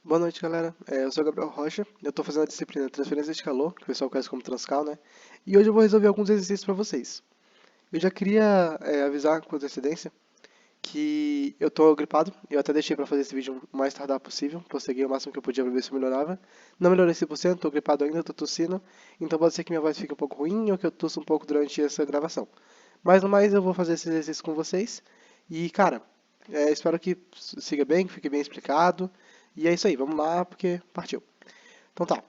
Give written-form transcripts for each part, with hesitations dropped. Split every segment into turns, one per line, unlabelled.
Boa noite, galera. Eu sou o Gabriel Rocha. Eu estou fazendo a disciplina Transferência de Calor, que o pessoal conhece como Transcal, né? E hoje eu vou resolver alguns exercícios para vocês. Eu já queria avisar com antecedência que eu tô gripado. Eu até deixei para fazer esse vídeo o mais tardar possível. Posterguei o máximo que eu podia para ver se eu melhorava. Não melhorei 100%, tô gripado ainda, tô tossindo. Então pode ser que minha voz fique um pouco ruim ou que eu tosse um pouco durante essa gravação. Mas no mais eu vou fazer esse exercício com vocês. E, cara, espero que siga bem, que fique bem explicado. E é isso aí, vamos lá, porque partiu. Então tá.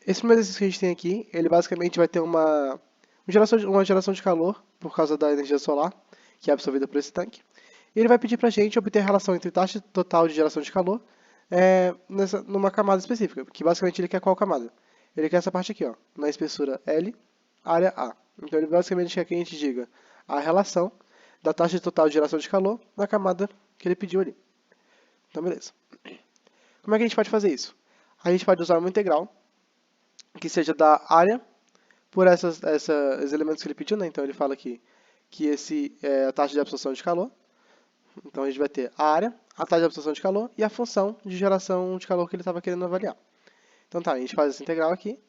Esse primeiro exercício que a gente tem aqui, ele basicamente vai ter uma geração de calor por causa da energia solar, que é absorvida por esse tanque. E ele vai pedir pra gente obter a relação entre taxa total de geração de calor numa camada específica, que basicamente ele quer qual camada? Ele quer essa parte aqui, ó, na espessura L, área A. Então ele basicamente quer que a gente diga a relação da taxa total de geração de calor na camada que ele pediu ali. Então beleza. Como é que a gente pode fazer isso? A gente pode usar uma integral que seja da área por esses elementos que ele pediu, né? Então ele fala aqui que esse é a taxa de absorção de calor. Então a gente vai ter a área, a taxa de absorção de calor e a função de geração de calor que ele estava querendo avaliar. Então tá, a gente faz essa integral aqui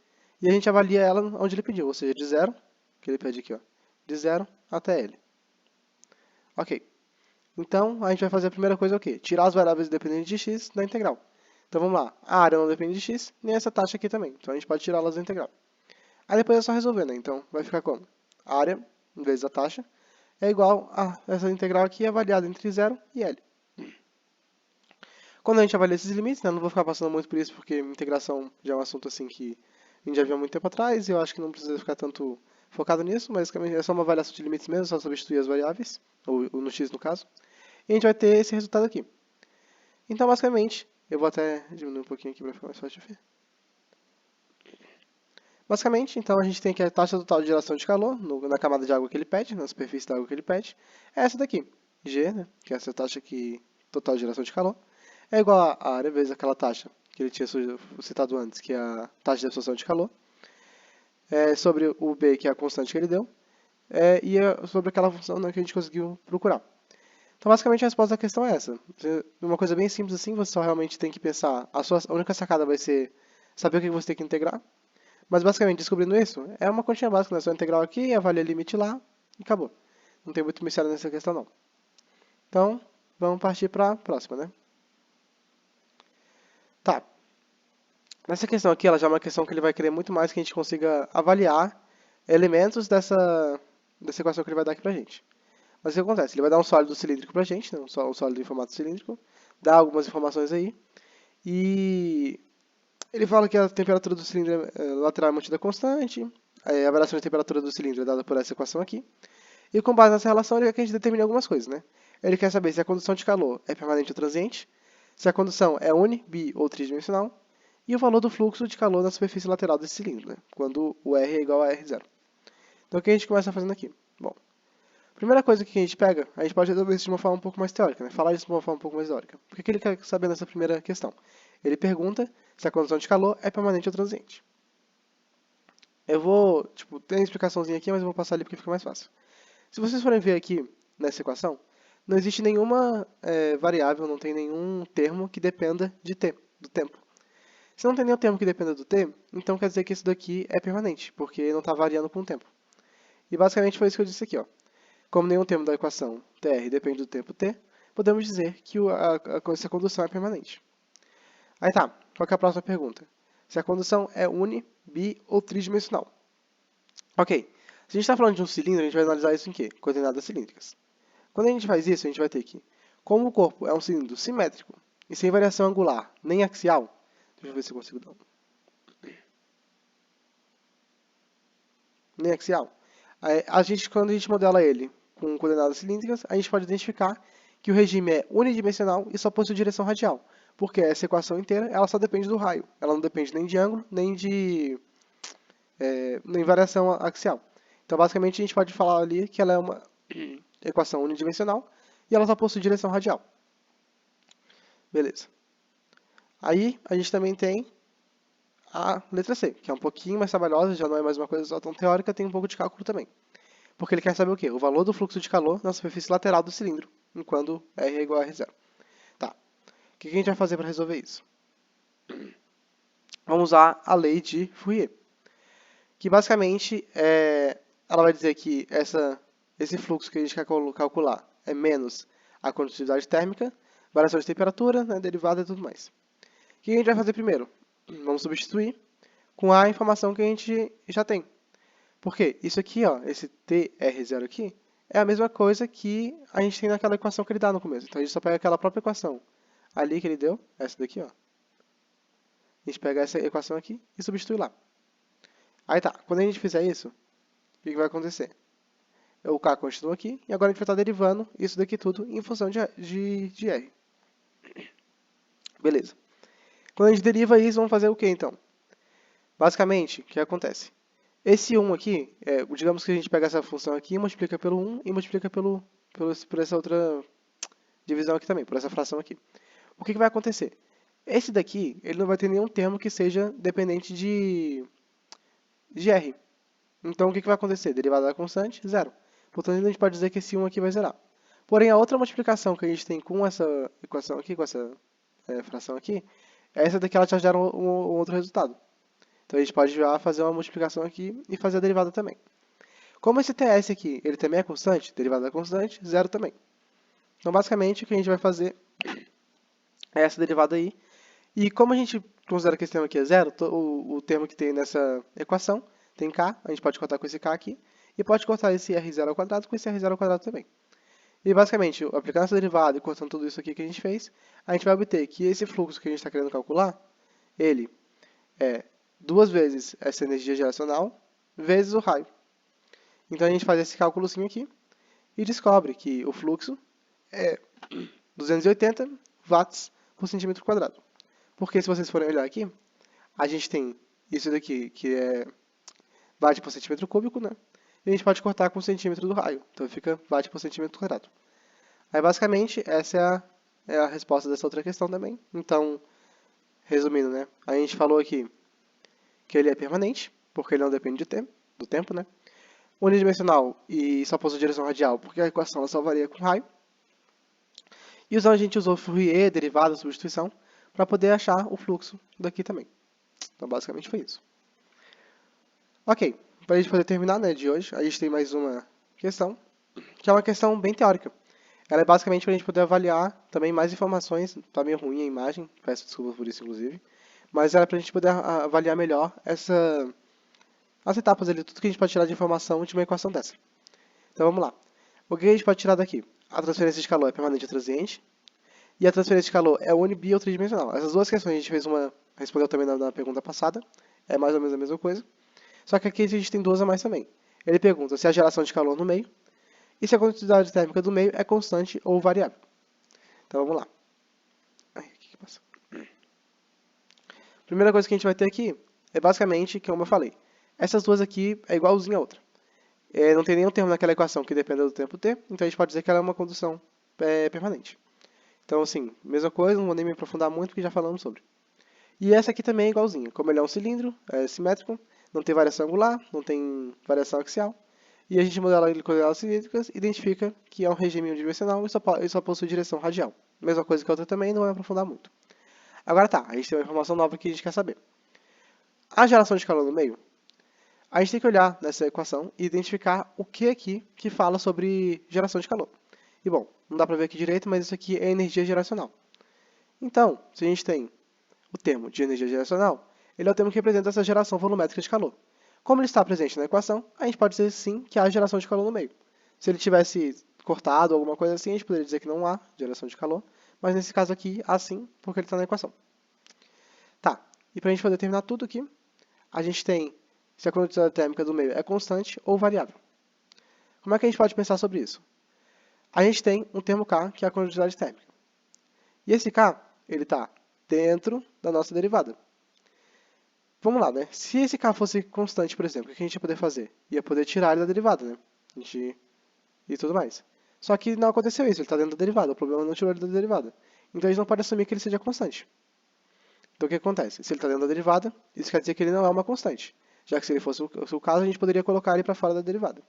e a gente avalia ela onde ele pediu, ou seja, de zero, que ele pede aqui, ó, de zero até L. Ok. Então a gente vai fazer a primeira coisa o quê? Tirar as variáveis dependentes de x da integral. Então vamos lá, a área não depende de x, nem essa taxa aqui também. Então a gente pode tirá-las da integral. Aí depois é só resolver, né? Então vai ficar como? A área, vezes a taxa, é igual a essa integral aqui avaliada entre 0 e L. Quando a gente avalia esses limites, né? Não vou ficar passando muito por isso, porque integração já é um assunto assim que a gente já viu há muito tempo atrás, e eu acho que não precisa ficar tanto focado nisso, mas é só uma avaliação de limites mesmo, só substituir as variáveis, ou no x no caso, e a gente vai ter esse resultado aqui. Então, basicamente, eu vou até diminuir um pouquinho aqui para ficar mais fácil de ver. Basicamente, então a gente tem aqui a taxa total de geração de calor na camada de água que ele pede, na superfície da água que ele pede, é essa daqui, G, né, que é essa taxa aqui, total de geração de calor, é igual a área vezes aquela taxa que ele tinha citado antes, que é a taxa de absorção de calor, sobre o B, que é a constante que ele deu, sobre aquela função, né, que a gente conseguiu procurar. Então, basicamente, a resposta da questão é essa. Uma coisa bem simples assim, você só realmente tem que pensar, a única sacada vai ser saber o que você tem que integrar, mas basicamente, descobrindo isso, é uma continha básica, né? Só integral aqui, avalia limite lá e acabou. Não tem muito mistério nessa questão, não. Então, vamos partir para a próxima, né? Tá. Nessa questão aqui, ela já é uma questão que ele vai querer muito mais que a gente consiga avaliar elementos dessa equação que ele vai dar aqui pra gente. Mas o que acontece? Ele vai dar um sólido cilíndrico pra gente, né? Um sólido em formato cilíndrico, dá algumas informações aí, e ele fala que a temperatura do cilindro lateral é mantida constante, a variação de temperatura do cilindro é dada por essa equação aqui, e com base nessa relação ele quer que a gente determine algumas coisas, né? Ele quer saber se a condução de calor é permanente ou transiente, se a condução é uni, bi ou tridimensional, e o valor do fluxo de calor na superfície lateral desse cilindro, né? Quando o R é igual a R0. Então o que a gente começa fazendo aqui? Bom, primeira coisa que a gente pega, a gente pode resolver isso de uma forma um pouco mais teórica, né? Falar isso de uma forma um pouco mais teórica. Por que ele quer saber nessa primeira questão? Ele pergunta se a condução de calor é permanente ou transiente. Eu vou, tem uma explicaçãozinha aqui, mas eu vou passar ali porque fica mais fácil. Se vocês forem ver aqui nessa equação, não existe nenhuma variável, não tem nenhum termo que dependa de t, do tempo. Se não tem nenhum termo que dependa do t, então quer dizer que isso daqui é permanente, porque não está variando com o tempo. E basicamente foi isso que eu disse aqui, ó. Como nenhum termo da equação tr depende do tempo t, podemos dizer que essa condução é permanente. Aí tá, qual que é a próxima pergunta? Se a condução é uni, bi ou tridimensional. Ok, se a gente está falando de um cilindro, a gente vai analisar isso em quê? Coordenadas cilíndricas. Quando a gente faz isso, a gente vai ter que, como o corpo é um cilindro simétrico e sem variação angular nem axial, deixa eu ver se eu consigo dar nem axial, quando a gente modela ele com coordenadas cilíndricas, a gente pode identificar que o regime é unidimensional e só possui direção radial, porque essa equação inteira ela só depende do raio, ela não depende nem de ângulo, nem variação axial. Então, basicamente, a gente pode falar ali que ela é uma equação unidimensional e ela só possui direção radial. Beleza. Aí, a gente também tem a letra C, que é um pouquinho mais trabalhosa, já não é mais uma coisa só tão teórica, tem um pouco de cálculo também. Porque ele quer saber o quê? O valor do fluxo de calor na superfície lateral do cilindro, enquanto R é igual a R0. Tá. O que a gente vai fazer para resolver isso? vamos usar a lei de Fourier, que basicamente ela vai dizer que esse fluxo que a gente quer calcular é menos a condutividade térmica, variação de temperatura, né, derivada e tudo mais. O que a gente vai fazer primeiro? Vamos substituir com a informação que a gente já tem. Porque isso aqui, ó, esse TR0 aqui, é a mesma coisa que a gente tem naquela equação que ele dá no começo. Então a gente só pega aquela própria equação ali que ele deu, essa daqui, ó. A gente pega essa equação aqui e substitui lá. Aí tá, quando a gente fizer isso, o que vai acontecer? O K continua aqui, e agora a gente vai estar derivando isso daqui tudo em função de R. Beleza. Quando a gente deriva isso, vamos fazer o que então? Basicamente, o que acontece? Esse 1 aqui, digamos que a gente pega essa função aqui, multiplica pelo 1 e multiplica por essa outra divisão aqui também, por essa fração aqui. O que vai acontecer? Esse daqui, ele não vai ter nenhum termo que seja dependente de R. Então, o que vai acontecer? Derivada da constante, zero. Portanto, a gente pode dizer que esse 1 aqui vai zerar. Porém, a outra multiplicação que a gente tem com essa equação aqui, com essa fração aqui, essa daqui ela já gera um outro resultado. Então, a gente pode já fazer uma multiplicação aqui e fazer a derivada também. Como esse TS aqui, ele também é constante, derivada da constante, zero também. Então, basicamente, o que a gente vai fazer é essa derivada aí. E como a gente considera que esse termo aqui é zero, o termo que tem nessa equação tem k, a gente pode cortar com esse k aqui, e pode cortar esse r0 ao quadrado com esse r0 ao quadrado também. E basicamente, aplicando essa derivada e cortando tudo isso aqui que a gente fez, a gente vai obter que esse fluxo que a gente está querendo calcular, ele é 2 vezes essa energia geracional vezes o raio. Então a gente faz esse cálculozinho aqui e descobre que o fluxo é 280 watts por centímetro quadrado. Porque se vocês forem olhar aqui, a gente tem isso daqui que é watt por centímetro cúbico, né? E a gente pode cortar com o centímetro do raio. Então fica watt por centímetro quadrado. Aí basicamente essa é a resposta dessa outra questão também. Então, resumindo, né? A gente falou aqui que ele é permanente, porque ele não depende do tempo, né? Unidimensional e só possui direção radial, porque a equação ela só varia com raio. E a gente usou Fourier, derivada, substituição, para poder achar o fluxo daqui também. Então, basicamente foi isso. Ok, para a gente poder terminar, né, de hoje, a gente tem mais uma questão, que é uma questão bem teórica. Ela é basicamente para a gente poder avaliar também mais informações. Está meio ruim a imagem, peço desculpas por isso, inclusive. Mas era para a gente poder avaliar melhor as etapas ali, tudo que a gente pode tirar de informação de uma equação dessa. Então vamos lá. O que a gente pode tirar daqui? A transferência de calor é permanente ou transiente. E a transferência de calor é uni, bi ou tridimensional. Essas duas questões a gente respondeu também na pergunta passada. É mais ou menos a mesma coisa. Só que aqui a gente tem duas a mais também. Ele pergunta se a geração de calor no meio e se a condutividade térmica do meio é constante ou variável. Então vamos lá. Primeira coisa que a gente vai ter aqui é basicamente, como eu falei, essas duas aqui é igualzinha a outra. Não tem nenhum termo naquela equação que dependa do tempo t, então a gente pode dizer que ela é uma condução permanente. Então, assim, mesma coisa, não vou nem me aprofundar muito porque já falamos sobre. E essa aqui também é igualzinha. Como ele é um cilindro, é simétrico, não tem variação angular, não tem variação axial. E a gente modela ele com coordenadas cilíndricas, identifica que é um regime unidimensional e só possui direção radial. Mesma coisa que a outra também, não vai aprofundar muito. Agora tá, a gente tem uma informação nova que a gente quer saber. A geração de calor no meio, a gente tem que olhar nessa equação e identificar o que aqui que fala sobre geração de calor. E bom, não dá para ver aqui direito, mas isso aqui é energia geracional. Então, se a gente tem o termo de energia geracional, ele é o termo que representa essa geração volumétrica de calor. Como ele está presente na equação, a gente pode dizer sim que há geração de calor no meio. Se ele tivesse cortado alguma coisa assim, a gente poderia dizer que não há geração de calor, mas nesse caso aqui, há sim, porque ele está na equação. Tá, e para a gente poder terminar tudo aqui, a gente tem se a condutividade térmica do meio é constante ou variável. Como é que a gente pode pensar sobre isso? A gente tem um termo K, que é a condutividade térmica. E esse K, ele está dentro da nossa derivada. Vamos lá, né? Se esse K fosse constante, por exemplo, o que a gente ia poder fazer? Ia poder tirar ele da derivada, né? E tudo mais. Só que não aconteceu isso, ele está dentro da derivada. O problema é não tirou ele da derivada. Então a gente não pode assumir que ele seja constante. Então o que acontece? Se ele está dentro da derivada, isso quer dizer que ele não é uma constante. Já que se ele fosse o caso, a gente poderia colocar ele para fora da derivada.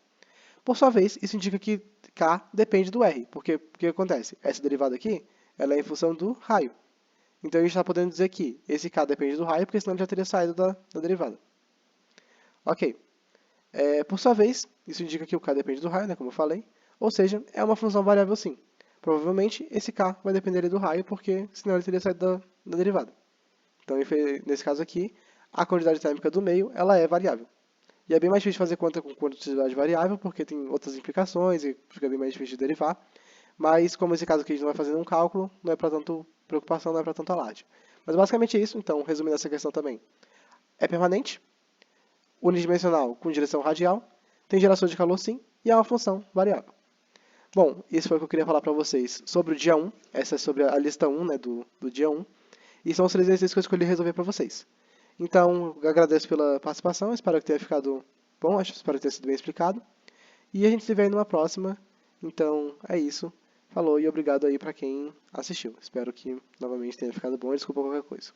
Por sua vez, isso indica que K depende do R. Porque o que acontece? Essa derivada aqui, ela é em função do raio. Então a gente está podendo dizer que esse k depende do raio, porque senão ele já teria saído da derivada. Ok. Por sua vez, isso indica que o k depende do raio, né, como eu falei, ou seja, é uma função variável sim. Provavelmente esse k vai depender do raio, porque senão ele teria saído da derivada. Então, nesse caso aqui, a quantidade térmica do meio ela é variável. E é bem mais difícil fazer conta com quantidade variável, porque tem outras implicações e fica bem mais difícil de derivar. Mas, como esse caso aqui a gente não vai fazer um cálculo, não é para tanto preocupação, não é para tanto alarde. Mas basicamente é isso, então, resumindo essa questão também. É permanente, unidimensional com direção radial, tem geração de calor sim, e é uma função variável. Bom, isso foi o que eu queria falar para vocês sobre o dia 1, essa é sobre a lista 1, né, do dia 1, e são os 3 exercícios que eu escolhi resolver para vocês. Então, eu agradeço pela participação, espero que tenha ficado bom, espero que tenha sido bem explicado, e a gente se vê aí numa próxima. Então, é isso. Falou e obrigado aí para quem assistiu. Espero que novamente tenha ficado bom e desculpa qualquer coisa.